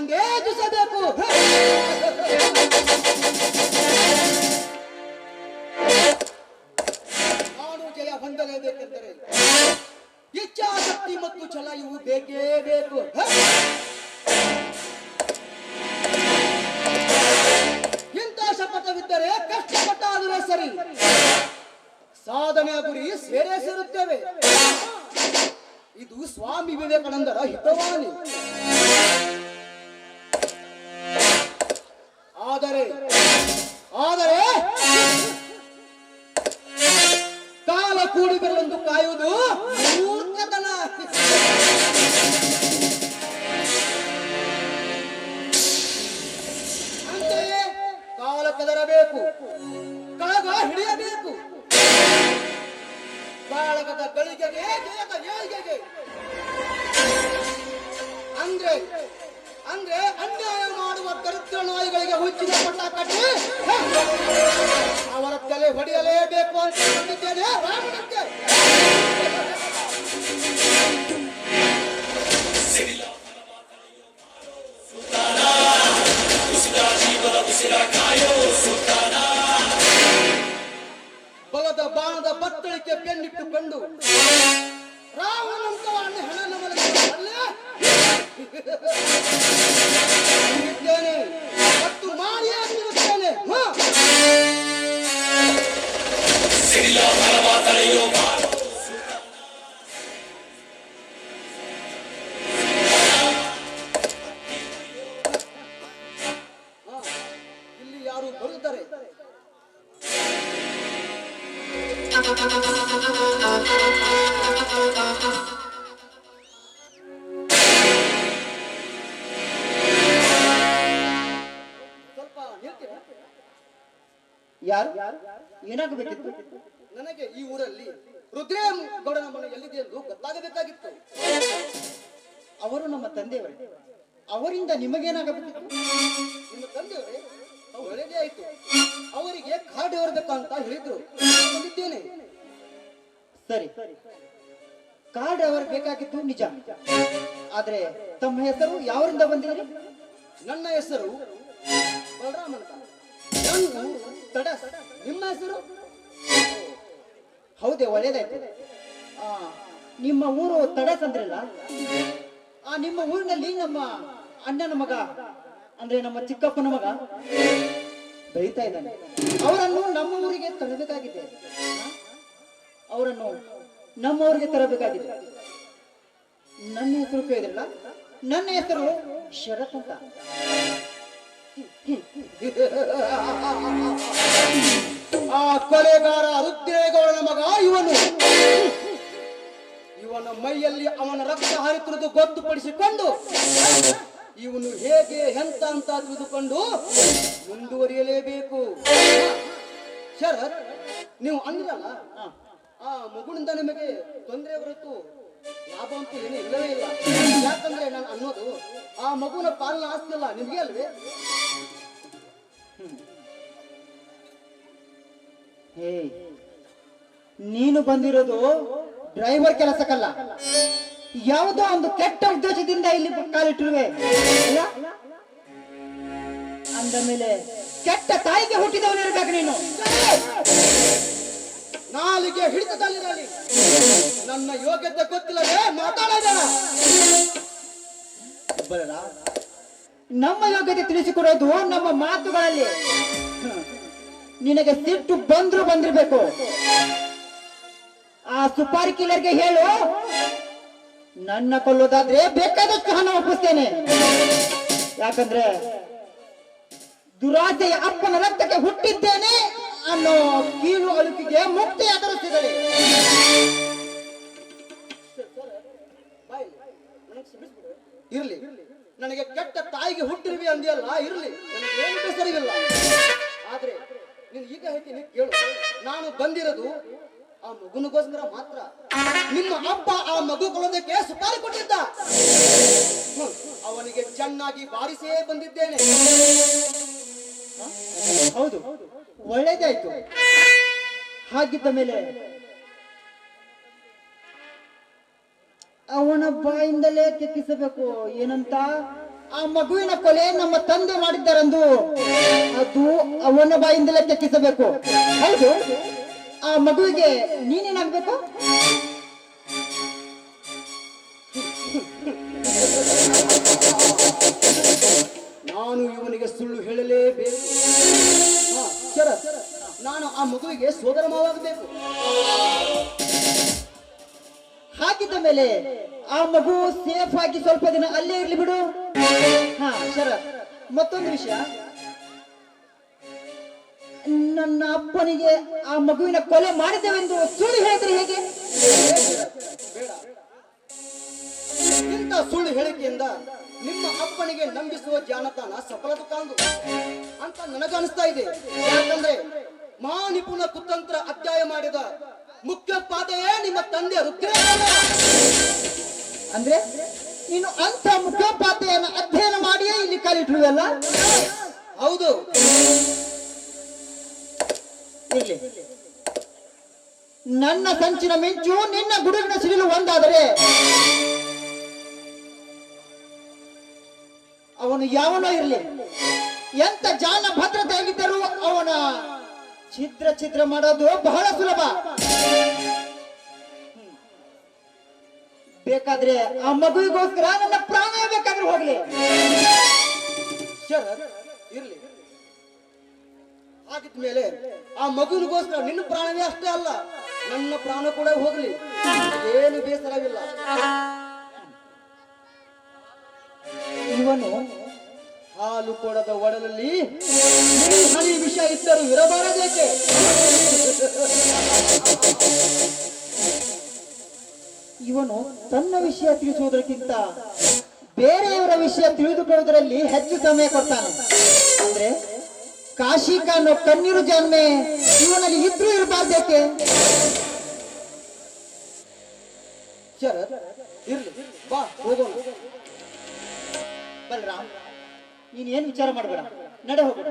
ಅಂಗೇಜಿಸಬೇಕು. ನಾನು ಜಯ ಹೊಂದಲೇಬೇಕೆಂದರೆ ಇಚ್ಛಾಶಕ್ತಿ ಮತ್ತು ಛಲ ಇವು ಬೇಕೇ ಬೇಕು. ಇಂಥ ಶಪಥವಿದ್ದರೆ ಕಷ್ಟಪಟ್ಟಾದರೆ ಸರಿ, ಸಾಧನೆಯ ಗುರಿ ಸೇರೇ ಸೇರುತ್ತೇವೆ. ಇದು ಸ್ವಾಮಿ ವಿವೇಕಾನಂದರ ಹಿತವಾಣಿ. ಆದರೆ ಆದರೆ ಕಾಲ ಕೂಡಿ ಬರುವಂದು ಕಾಯುವುದು ಮೂರ್ಖತನ. ಅಂತೆಯೇ ಕಾಲ ಕೆದರಬೇಕು, ಕಳಗ ಹಿಡಿಯಬೇಕು. ಕಾಳಗದ ಗಳಿಗೆಗೆ ಜಯದ ಏಳಿಗೆಗೆ ಅಂದ್ರೆ ಅಂದ್ರೆ ಅನ್ಯಾಯ ಮಾಡುವ ದರಿದ್ರ ನಾಯಿಗಳಿಗೆ ಹುಚ್ಚಿನ ಪಟ್ಟ ಕಟ್ಟಿ ಅವರ ತಲೆ ಹೊಡೆಯಲೇಬೇಕು ಅಂತ ಬಂದಿದ್ದೇನೆ ರಾಮನಕ್ಕೆ. ಬಲದ ಬಾಣದ ಬತ್ತಳಿಕೆ ಬೆನ್ನಿಟ್ಟುಕೊಂಡು ರಾವಣಂತವನ್ನ ಹೆಣ ನಮಲೇ ಮತ್ತು ಮಾಡಿಯೇ ಬಿಡುತ್ತೇನೆ. ಇಲ್ಲಿ ಯಾರು ಬರುತ್ತಾರೆ? ಯಾರು? ಏನಾಗಬೇಕಿತ್ತು? ನನಗೆ ಈ ಊರಲ್ಲಿ ರುದ್ರೇಗೌಡನ ಮನೆ ಎಲ್ಲಿದೆ ಎಂದು ಗೊತ್ತಾಗಬೇಕಾಗಿತ್ತು. ಅವರು ನಮ್ಮ ತಂದೆಯವರೇ. ಅವರಿಂದ ನಿಮಗೇನಾಗಬೇಕಿತ್ತು? ನಿಮ್ಮ ತಂದೆಯವರೇ ಒಳ್ಳೆಯದೇ ಆಯ್ತು. ಅವರಿಗೆ ಕಾರ್ಡ್ ಹೊರಬೇಕಂತ ಹೇಳಿದ್ರು, ಬಂದಿದ್ದೇನೆ. ಸರಿ, ಕಾರ್ಡ್ ಅವರು ಬೇಕಾಗಿತ್ತು ನಿಜ. ಆದ್ರೆ ತಮ್ಮ ಹೆಸರು ಯಾವರಿಂದ ಬಂದಿದ್ರಿ? ನನ್ನ ಹೆಸರು ಬಲರಾಮ್ ಅಂತ. ನನ್ನ ತಡಸ್. ನಿಮ್ಮ ಹೆಸರು? ಹೌದೇ, ಒಳ್ಳೇದಾಯ್ತು. ನಿಮ್ಮ ಊರು ತಡಸ್ ಅಂದ್ರಲ್ಲ, ನಿಮ್ಮ ಊರಿನಲ್ಲಿ ನಮ್ಮ ಅಣ್ಣನ ಮಗ ಅಂದ್ರೆ ನಮ್ಮ ಚಿಕ್ಕಪ್ಪನ ಮಗ ಬೆಳೀತಾ ಇದ್ದಾನೆ. ಅವರನ್ನು ನಮ್ಮ ಊರಿಗೆ ತರಬೇಕಾಗಿದೆ. ಅವರನ್ನು ನಮ್ಮ ಊರಿಗೆ ತರಬೇಕಾಗಿದೆ. ನನ್ನ ಹೆಸರು ಕೇಳಿದ್ರಲ್ಲ, ನನ್ನ ಹೆಸರು ಶರತ್ ಅಂತ. ಆ ಕೊಲೆಗಾರ ರುದ್ರೇಗೌಡನ ಮಗ ಇವನು. ಇವನ ಮೈಯಲ್ಲಿ ಅವನ ರಕ್ತ ಹರಿತಿರುವುದು ಗೊತ್ತುಪಡಿಸಿಕೊಂಡು ಇವನು ಹೇಗೆ ಎಂತ ಅಂತ ತಿಳಿದುಕೊಂಡು ಮುಂದುವರಿಯಲೇಬೇಕು. ಶರತ್, ನೀವು ಅಂದ್ರಲ್ಲ ಆ ಮಗುವಿನಿಂದ ನಿಮಗೆ ತೊಂದರೆ ಹೊರತು ಲಾಭ ಅಂತೂ ಏನು ಇಲ್ಲವೇ ಇಲ್ಲ. ಯಾಕಂದ್ರೆ ನಾನು ಅನ್ನೋದು ಆ ಮಗುವಿನ ಪಾಲನ ಆಸ್ತಿ ಅಲ್ಲ, ನಿಮ್ಗೆ ಅಲ್ವೇ? ಹೇ, ನೀನು ಬಂದಿರೋದು ಡ್ರೈವರ್ ಕೆಲಸಕ್ಕಲ್ಲ, ಯಾವುದೋ ಒಂದು ಕೆಟ್ಟ ಉದ್ದೇಶದಿಂದ ಇಲ್ಲಿ ಕಾಲಿಟ್ಟಿರುವೆ ಅಲ್ಲ? ಅಂದ ಮೇಲೆ ಕೆಟ್ಟ ತಾಯಿಗೆ ಹುಟ್ಟಿದವನಿರ್ಬೇಕು ನೀನು. ನಾಲಿಗೆ ಹಿಡಿತದಲ್ಲಿರಲಿ. ನನ್ನ ಯೋಗ್ಯತೆ ಗೊತ್ತಿಲ್ಲದೆ ಮಾತಾಡೋಣ. ನಮ್ಮ ಯೋಗ್ಯತೆ ತಿಳಿಸಿಕೊಡೋದು ನಮ್ಮ ಮಾತುಗಳಲ್ಲಿ. ನಿನಗೆ ಸಿಟ್ಟು ಬಂದಿರ್ಬೇಕು. ಆ ಸುಪಾರಿ ಕಿಲ್ಲರ್ಗೆ ಹೇಳು, ನನ್ನ ಕೊಲ್ಲೋದಾದ್ರೆ ಬೇಕಾದಷ್ಟು ಹಣ ಒಪ್ಪಿಸ್ತೇನೆ. ಯಾಕಂದ್ರೆ ದುರಾಸೆಯ ಅಪ್ಪನ ರಕ್ತಕ್ಕೆ ಹುಟ್ಟಿದ್ದೇನೆ ಅನ್ನೋ ಕೀಳು ಅಳುಕಿಗೆ ಮುಕ್ತಿ ಎದುರಿಸಿದರೆ. ಇರ್ಲಿ, ನನಗೆ ಕೆಟ್ಟ ತಾಯಿಗೆ ಹುಟ್ಟಿರುವೆ ಅಂದಿಯಲ್ಲ, ಇರ್ಲಿ, ನನಗೆ ಏನು ಬೇಸರವಿಲ್ಲ. ಆದ್ರೆ ನೀನು ಈಗ ಹೇಳ್ತೀನಿ ಕೇಳು. ನಾನು ಬಂದಿರೋದು ಆ ಮಗುನಿಗೋಸ್ಕರ ಮಾತ್ರ. ನಿಮ್ಮ ಅಪ್ಪ ಆ ಮಗು ಕೊಲ್ಲೋದಕ್ಕೆ ಸುಪಾರಿ ಕೊಟ್ಟಿದ್ದ. ಅವನಿಗೆ ಚೆನ್ನಾಗಿ ಬಾರಿಸೇ ಬಂದಿದ್ದೇನೆ. ಹೌದು, ಒಳ್ಳೇದಾಯ್ತು. ಹಾಗಿದ್ದ ಮೇಲೆ ಅವನ ಬಾಯಿಂದಲೇ ಕೆಕ್ಕಿಸಬೇಕು. ಏನಂತ? ಆ ಮಗುವಿನ ಕೊಲೆ ನಮ್ಮ ತಂದೆ ಮಾಡಿದ್ದಾರೆಂದು ಅದು ಅವನ ಬಾಯಿಂದಲೇ ಕೆಕ್ಕಿಸಬೇಕು. ಹೌದು, ಆ ಮಗುವಿಗೆ ನೀನೇನಾಗ್ಬೇಕು? ನಾನು ಇವನಿಗೆ ಸುಳ್ಳು ಹೇಳಲೇಬೇಕು. ಶರತ್, ನಾನು ಆ ಮಗುವಿಗೆ ಸೋದರ ಮಾವಾಗಬೇಕು. ಹಾಕಿದ್ದ ಮೇಲೆ ಆ ಮಗು ಸೇಫ್ ಆಗಿ ಸ್ವಲ್ಪ ದಿನ ಅಲ್ಲೇ ಇರ್ಲಿ ಬಿಡು. ಹಾ ಶರತ್, ಮತ್ತೊಂದು ವಿಷಯ, ನನ್ನ ಅಪ್ಪನಿಗೆ ಆ ಮಗುವಿನ ಕೊಲೆ ಮಾಡಿದ್ದೇವೆಂದು ಸುಳ್ಳು ಹೇಳಿದ್ರೆ ಹೇಗೆ? ಬೇಡ, ಇಂಥ ಸುಳ್ಳು ಹೇಳಿಕೆಯಿಂದ ನಿಮ್ಮ ಅಪ್ಪನಿಗೆ ನಂಬಿಸುವ ಜಾನತಾನ ಸಫಲತೆ ಕಾಣದು ಅಂತ ನನಗನಿಸ್ತಾ ಇದೆ. ಯಾಕಂದ್ರೆ ಮಹಾನಿಪುಣ ಕುತಂತ್ರ ಅಧ್ಯಾಯ ಮಾಡಿದ ಮುಖ್ಯ ಪಾದೆಯೇ ನಿಮ್ಮ ತಂದೆ ರುದ್ರೇಶ್ವರ. ಅಂದ್ರೆ ನೀನು ಅಂತ ಮುಖ್ಯೋಪಾಧ್ಯಾಯನ ಅಧ್ಯಯನ ಮಾಡಿಯೇ ಇಲ್ಲಿ ಕಾಲಿಟ್ಟಿರುವಲ್ಲ? ಹೌದು. ಇರ್ಲಿ, ನನ್ನ ಸಂಚಿನ ಮಿಂಚು ನಿನ್ನ ಗುಡುಗಿನ ಸಿಡಿಲು ಒಂದಾದರೆ ಅವನು ಯಾವನೋ ಇರಲಿ, ಎಂತ ಜಾನ ಭದ್ರತೆಯಾಗಿದ್ದರೂ ಅವನ ಛಿದ್ರ ಮಾಡೋದು ಬಹಳ ಸುಲಭ. ಬೇಕಾದ್ರೆ ಆ ಮಗುವಿಗೋಸ್ಕರ ನನ್ನ ಪ್ರಾಣ ಬೇಕಾದ್ರೂ ಹೋಗ್ಲಿ. ಶರತ್, ಇರ್ಲಿ. ಹಾಗಿದ್ಮೇಲೆ ಆ ಮಗುವಿಗೋಸ್ಕರ ನಿನ್ನ ಪ್ರಾಣವೇ ಅಷ್ಟೇ ಅಲ್ಲ, ನನ್ನ ಪ್ರಾಣ ಕೂಡ ಹೋಗ್ಲಿ, ಏನು ಬೇಸರವಿಲ್ಲ. ಇವನು ಹಾಲು ಕೊಡದ ಒಡಲಲ್ಲಿ ಹನಿ ವಿಷ ಇದ್ದರೂ ಇರಬಾರದೇಕೆ? ಇವನು ತನ್ನ ವಿಷಯ ತಿಳಿಸುವುದಕ್ಕಿಂತ ಬೇರೆಯವರ ವಿಷಯ ತಿಳಿದುಕೊಳ್ಳುವುದರಲ್ಲಿ ಹೆಚ್ಚು ಸಮಯ ಕೊಡ್ತಾನೆ. ಅಂದ್ರೆ ಕಾಶಿ ಅನ್ನೋ ಕಣ್ಣೀರು ಜನ್ಮೆ ಇವನಲ್ಲಿ ಇದ್ರೂ ಇರಬಾರ್ದೇಕೆ? ಶರತ್, ಇರ್ಲಿ, ಬಾ ಹೋಗೋಣ. ಬಲರಾಮ್, ನೀನ್ ಏನ್ ವಿಚಾರ ಮಾಡಬೇಡ, ನಡೆ ಹೋಗೋಣ.